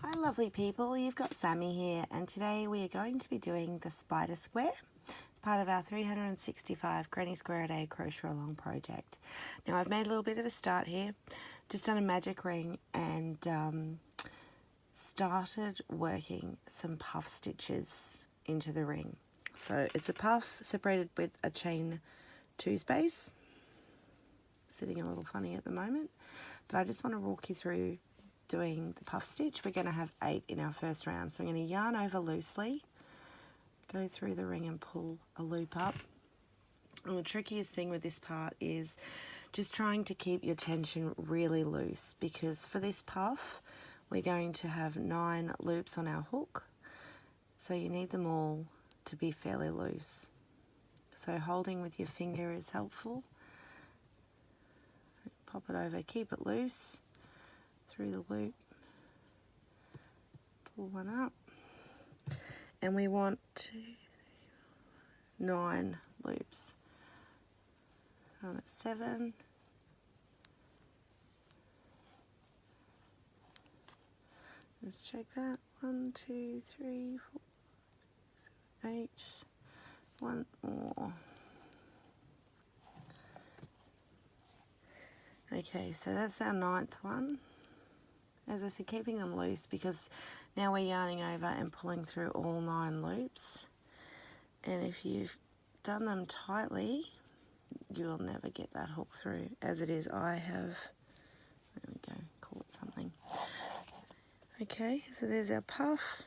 Hi lovely people, you've got Sammy here, and today we are going to be doing the spider square. It's part of our 365 Granny Square a Day crochet along project. Now I've made a little bit of a start here, just done a magic ring and started working some puff stitches into the ring. So it's a puff separated with a chain 2 space. Sitting a little funny at the moment, but I just want to walk you through doing the puff stitch. We're going to have 8 in our first round, so I'm going to yarn over loosely, go through the ring and pull a loop up. And the trickiest thing with this part is just trying to keep your tension really loose, because for this puff we're going to have 9 loops on our hook, so you need them all to be fairly loose. So holding with your finger is helpful. Pop it over, keep it loose through the loop, pull one up, and we want 9 loops. I'm at 7, let's check that, 1, 2, 3, 4, 5, 6, 7, 8, 1 more. Okay, so that's our 9th one. As I said, keeping them loose because now we're yarning over and pulling through all 9 loops. And if you've done them tightly, you will never get that hook through. As it is, I have, there we go, call it something. Okay, so there's our puff.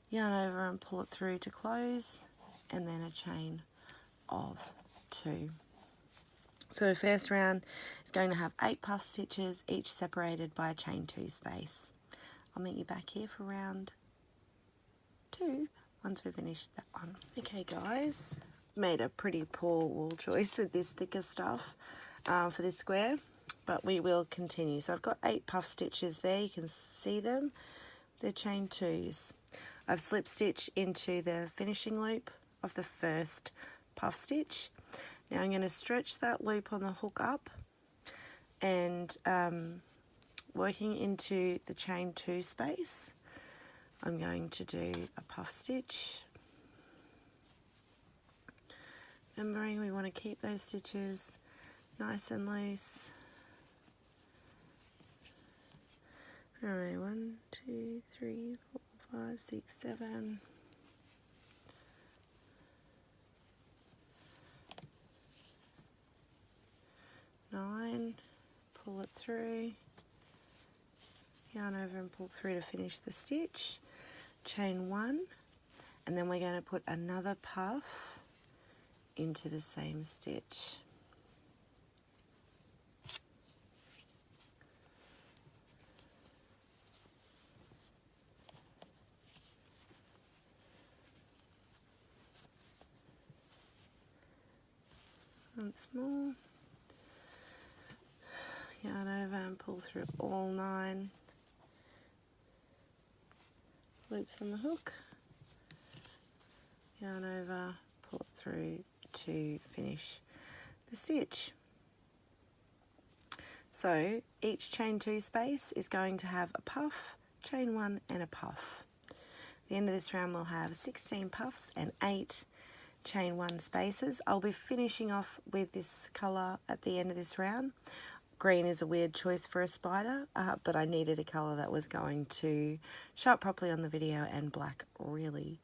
Yarn over and pull it through to close, and then a chain of 2. So the first round is going to have 8 puff stitches, each separated by a chain 2 space. I'll meet you back here for round 2 once we've finished that one. Okay guys, made a pretty poor wool choice with this thicker stuff for this square, but we will continue. So I've got 8 puff stitches there, you can see them. They're chain 2s. I've slip stitched into the finishing loop of the first puff stitch. Now I'm going to stretch that loop on the hook up and working into the chain 2 space, I'm going to do a puff stitch. Remembering we want to keep those stitches nice and loose. Alright, 1, 2, 3, 4, 5, 6, 7. 9, pull it through, yarn over and pull through to finish the stitch, chain 1, and then we're going to put another puff into the same stitch. Once more. Yarn over and pull through all 9 loops on the hook. Yarn over, pull it through to finish the stitch. So each chain 2 space is going to have a puff, chain 1 and a puff. At the end of this round we'll have 16 puffs and 8 chain 1 spaces. I'll be finishing off with this colour at the end of this round. Green is a weird choice for a spider, but I needed a colour that was going to show up properly on the video, and black really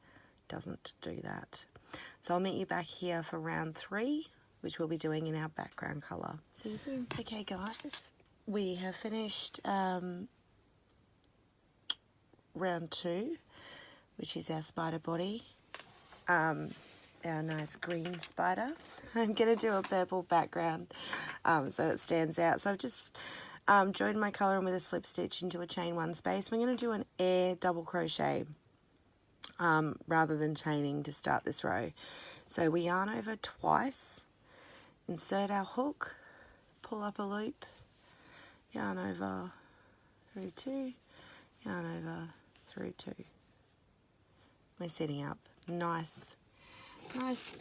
doesn't do that. So I'll meet you back here for round 3, which we'll be doing in our background colour. See you soon. Okay guys, we have finished round 2, which is our spider body. Our nice green spider. I'm going to do a purple background so it stands out. So I've just joined my colour in with a slip stitch into a chain 1 space. We're going to do an air double crochet rather than chaining to start this row. So we yarn over twice, insert our hook, pull up a loop, yarn over through 2, yarn over through 2. We're setting up nice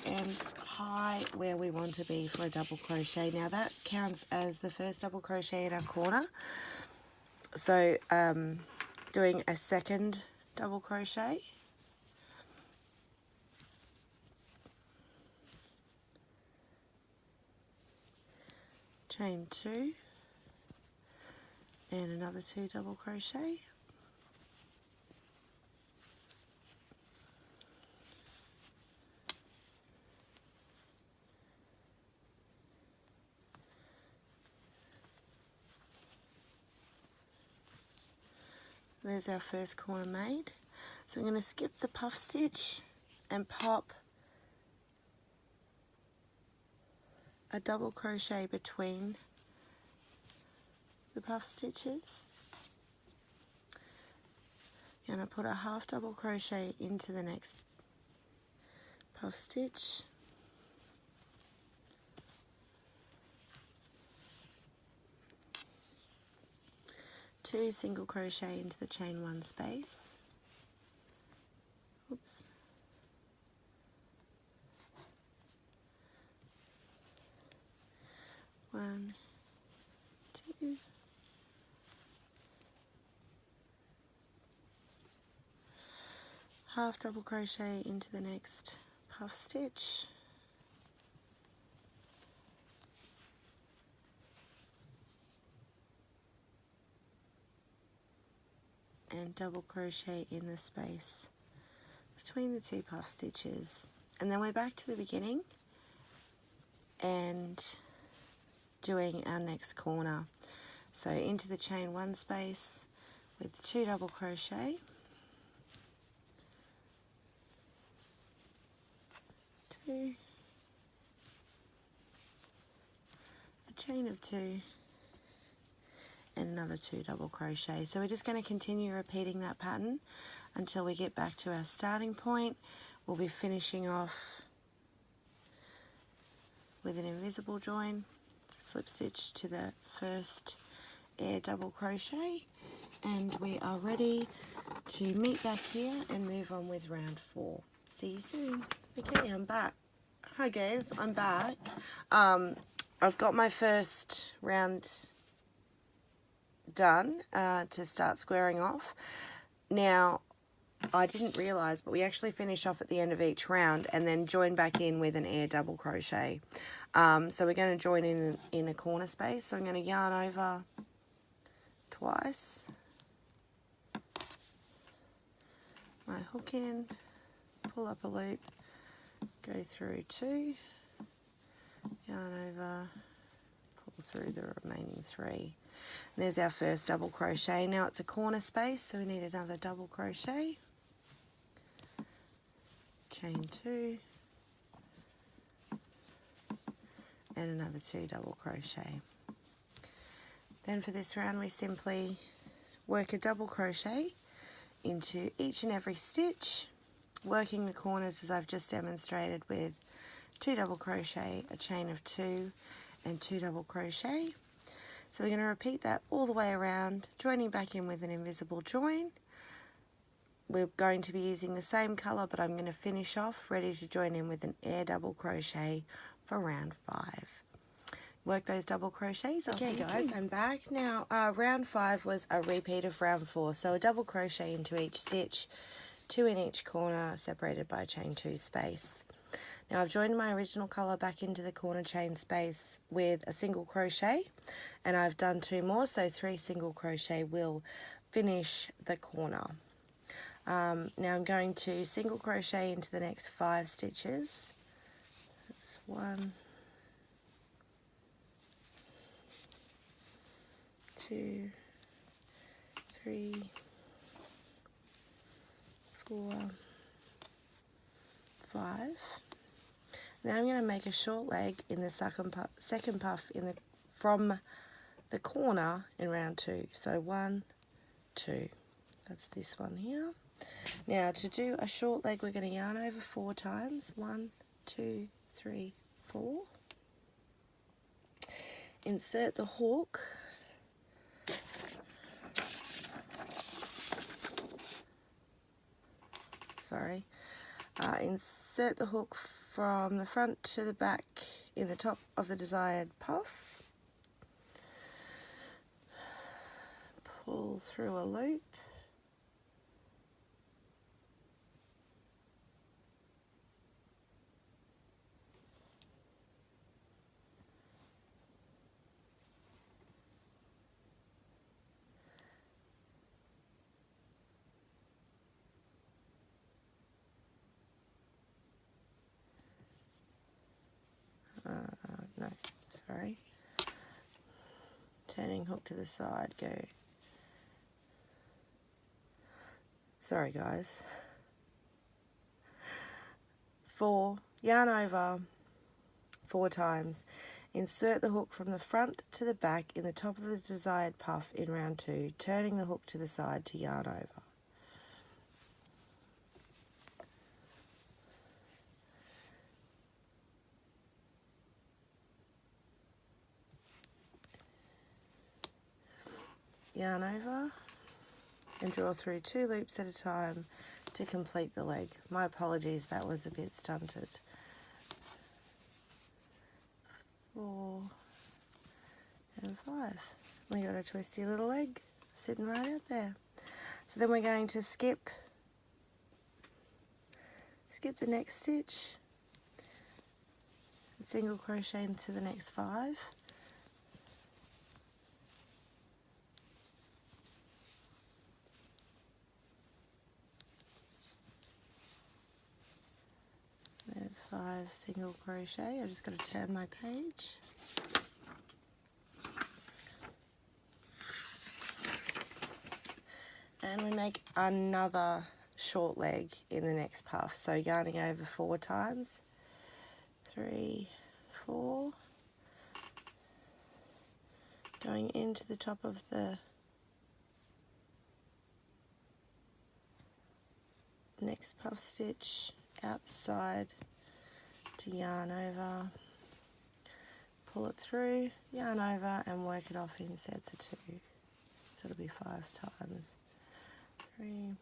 and high where we want to be for a double crochet. Now that counts as the first double crochet in our corner. So doing a second double crochet, chain 2 and another 2 double crochet, there's our first corner made. So I'm going to skip the puff stitch and pop a double crochet between the puff stitches, and I put a half double crochet into the next puff stitch, two single crochet into the chain 1 space, oops, one, two, half double crochet into the next puff stitch, and double crochet in the space between the 2 puff stitches, and then we're back to the beginning and doing our next corner. So into the chain 1 space with 2 double crochet, 2, a chain of 2 and another 2 double crochet. So we're just going to continue repeating that pattern until we get back to our starting point. We'll be finishing off with an invisible join, slip stitch to the first air double crochet, and we are ready to meet back here and move on with round 4. See you soon. Okay, I'm back. Hi guys, I'm back. I've got my first round done to start squaring off. Now, I didn't realise, but we actually finish off at the end of each round and then join back in with an air double crochet. So we're going to join in a corner space. So I'm going to yarn over twice, my hook in, pull up a loop, go through 2, yarn over, pull through the remaining 3. And there's our first double crochet. Now it's a corner space, so we need another double crochet, chain 2, and another 2 double crochet. Then for this round we simply work a double crochet into each and every stitch, working the corners as I've just demonstrated with 2 double crochet, a chain of 2 and 2 double crochet. So we're going to repeat that all the way around, joining back in with an invisible join. We're going to be using the same colour, but I'm going to finish off ready to join in with an air double crochet for round 5. Work those double crochets. Okay guys, I'm back. Now round 5 was a repeat of round 4, so a double crochet into each stitch, 2 in each corner, separated by a chain 2 space. Now I've joined my original colour back into the corner chain space with a single crochet, and I've done 2 more, so 3 single crochet will finish the corner. Now I'm going to single crochet into the next 5 stitches. That's 1, 2, 3, 4, 5. Then I'm going to make a short leg in the second puff from the corner in round 2. So 1, 2. That's this one here. Now to do a short leg, we're going to yarn over 4 times. 1, 2, 3, 4. Insert the hook. Insert the hook from the front to the back in the top of the desired puff. Pull through a loop sorry. Turning hook to the side, go. Sorry guys. 4, yarn over 4 times. Insert the hook from the front to the back in the top of the desired puff in round 2, turning the hook to the side to yarn over. Yarn over and draw through 2 loops at a time to complete the leg. My apologies, that was a bit stunted. 4 and 5. We got a twisty little leg sitting right out there. So then we're going to skip the next stitch, single crochet into the next 5. There's 5 single crochet. I've just got to turn my page. And we make another short leg in the next puff. So yarning over 4 times. 3, 4. Going into the top of the next puff stitch, out the side to yarn over, pull it through, yarn over and work it off in sets of 2. So it'll be 5 times. 3,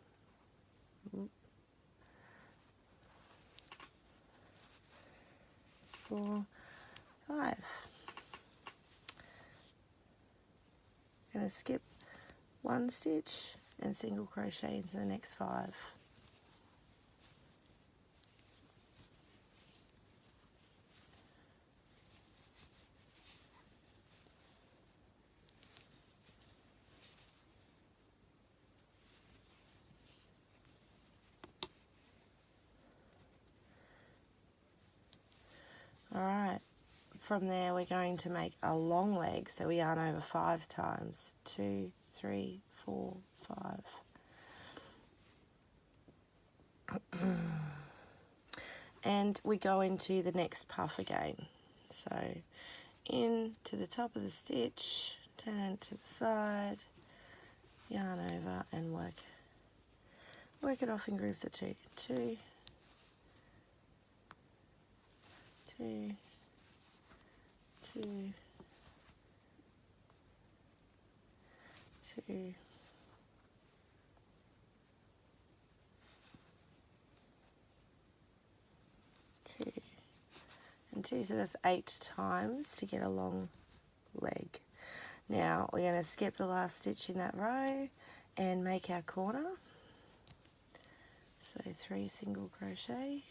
4, 5. I'm going to skip 1 stitch and single crochet into the next 5. Alright, from there we're going to make a long leg, so we yarn over 5 times. 2, 3, 4, 5. And we go into the next puff again. So into the top of the stitch, turn it to the side, yarn over and work it off in groups of 2. 2, 2, 2, 2, 2, and 2. So that's 8 times to get a long leg. Now we're going to skip the last stitch in that row and make our corner. So 3 single crochet.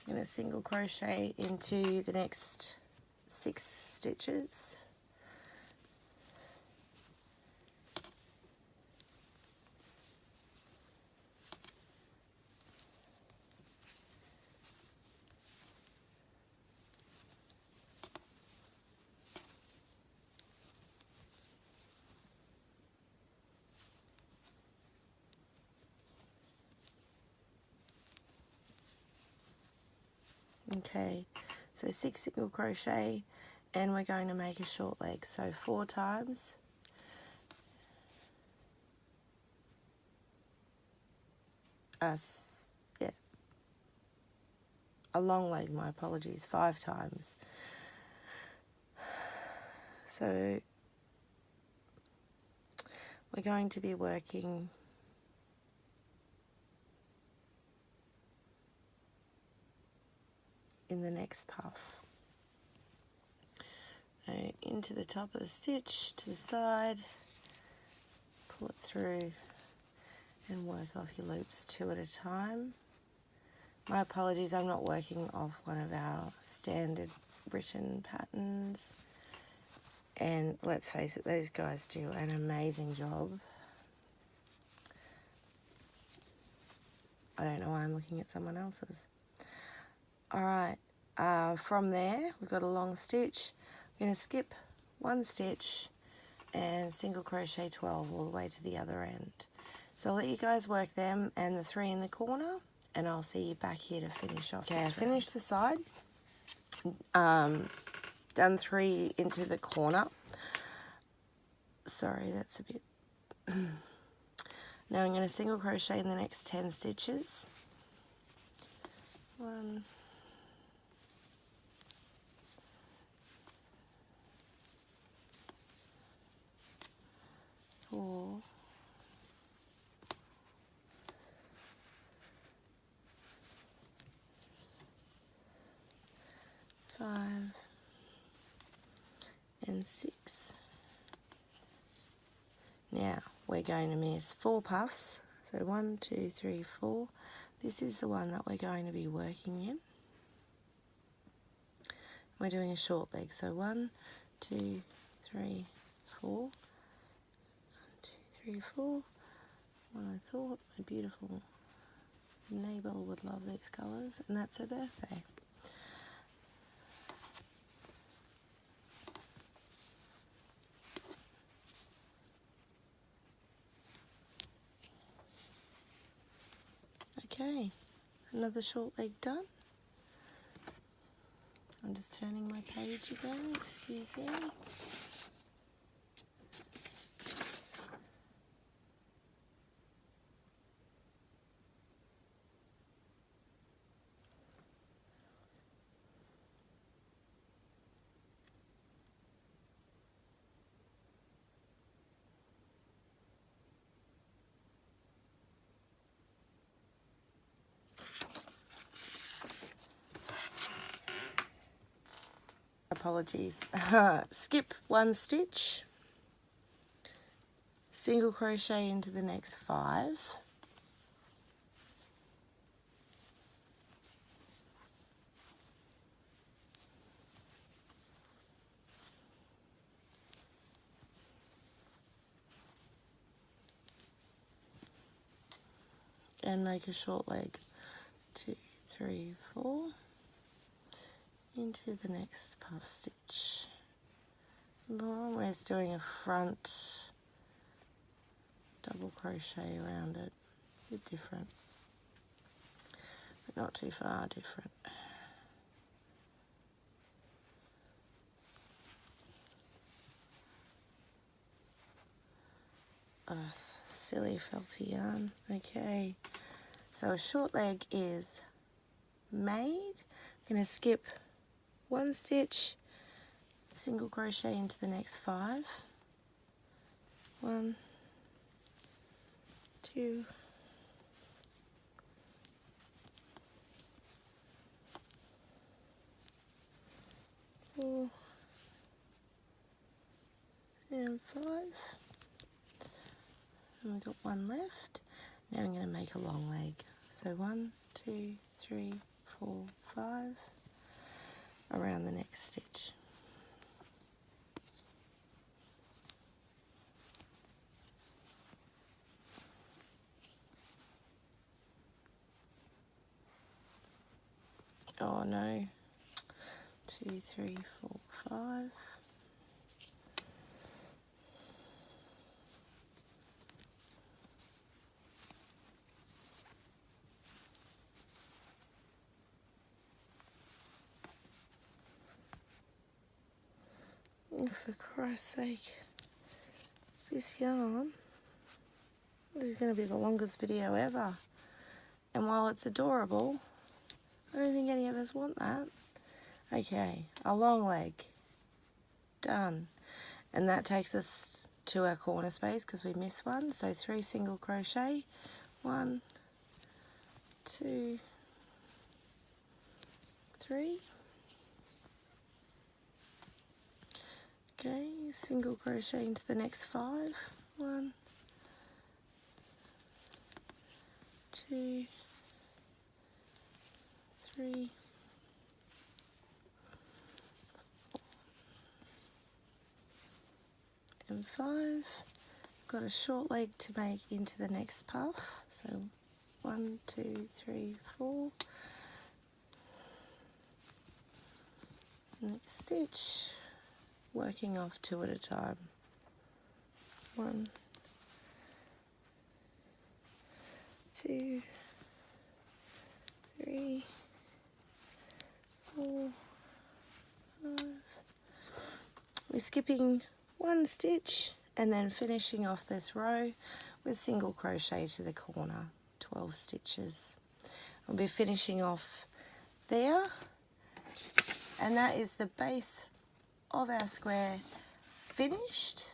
I'm going to single crochet into the next 6 stitches. Okay, so 6 single crochet and we're going to make a short leg, so 4 times. Yeah, a long leg, my apologies, 5 times. So we're going to be working in the next puff. So into the top of the stitch, to the side, pull it through and work off your loops 2 at a time. My apologies, I'm not working off one of our standard written patterns. And let's face it, those guys do an amazing job. I don't know why I'm looking at someone else's. Alright, from there we've got a long stitch. We're going to skip one stitch and single crochet 12 all the way to the other end. So I'll let you guys work them and the 3 in the corner, and I'll see you back here to finish off. Okay, I finished the side. Done 3 into the corner. Sorry, that's a bit... Now I'm going to single crochet in the next 10 stitches. 1, 4, 5, and 6. Now we're going to miss 4 puffs. So 1, 2, 3, 4. This is the one that we're going to be working in. We're doing a short leg. So 1, 2, 3, 4. 1, 2, 3, 4. Well, I thought my beautiful neighbour would love these colours, and that's her birthday. Okay, another short leg done. I'm just turning my page again, excuse me. Apologies. Skip one stitch, single crochet into the next 5, and make a short leg. 2, 3, 4 into the next puff stitch. We're just doing a front double crochet around it. A bit different, but not too far different. Silly felty yarn. Okay, so a short leg is made. I'm going to skip one stitch, single crochet into the next 5. 1, 2, 4, and 5. And we've got 1 left. Now I'm going to make a long leg. So 1, 2, 3, 4, 5 around the next stitch. Oh no. 2, 3, 4, 5. For Christ's sake, this yarn, this is going to be the longest video ever. And while it's adorable, I don't think any of us want that. Okay, a long leg. Done. And that takes us to our corner space because we missed one. So 3 single crochet. 1, 2, 3. Okay, single crochet into the next 5. 1, 2, 3, 4, got a short leg to make into the next puff. So 1, 2, 3, 4. Next stitch, working off 2 at a time. 1, 2, 3, 4, 5. We're skipping 1 stitch and then finishing off this row with single crochet to the corner, 12 stitches. We'll be finishing off there, and that is the base of our square finished.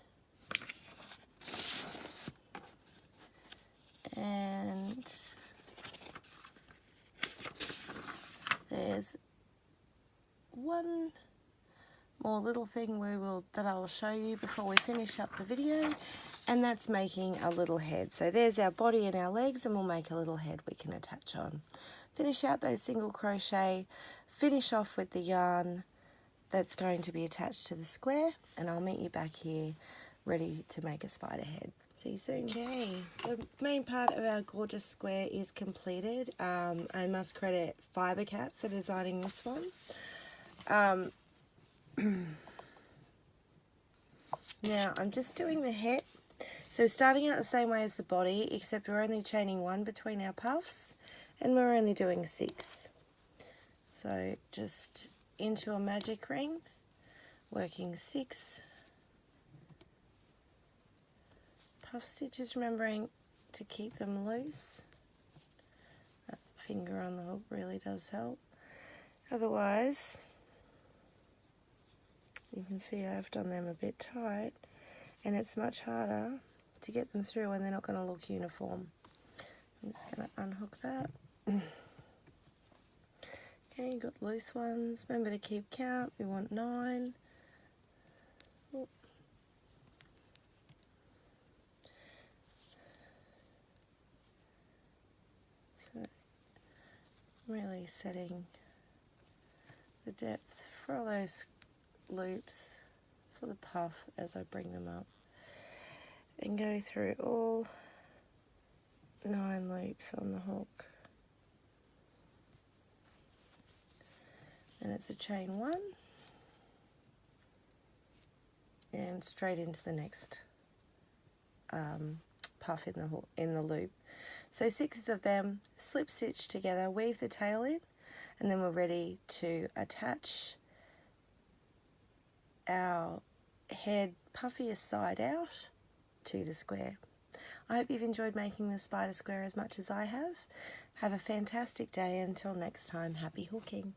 And there's one more little thing that I will show you before we finish up the video, and that's making a little head. So there's our body and our legs, and we'll make a little head we can attach on. Finish out those single crochet, finish off with the yarn that's going to be attached to the square, and I'll meet you back here ready to make a spider head. See you soon. Okay, the main part of our gorgeous square is completed. I must credit Fibercat for designing this one. Now I'm just doing the head. So starting out the same way as the body, except we're only chaining 1 between our puffs, and we're only doing 6. So just into a magic ring, working 6 puff stitches, remembering to keep them loose. That finger on the hook really does help. Otherwise, you can see I've done them a bit tight, and it's much harder to get them through when they're not going to look uniform. I'm just going to unhook that. Okay, you've got loose ones. Remember to keep count. We want 9. Oop. So, really setting the depth for all those loops for the puff as I bring them up, and go through all 9 loops on the hook. And it's a chain 1 and straight into the next puff in the loop. So 6 of them, slip stitch together, weave the tail in, and then we're ready to attach our head puffiest side out to the square. I hope you've enjoyed making the spider square as much as I have. Have a fantastic day. Until next time, happy hooking.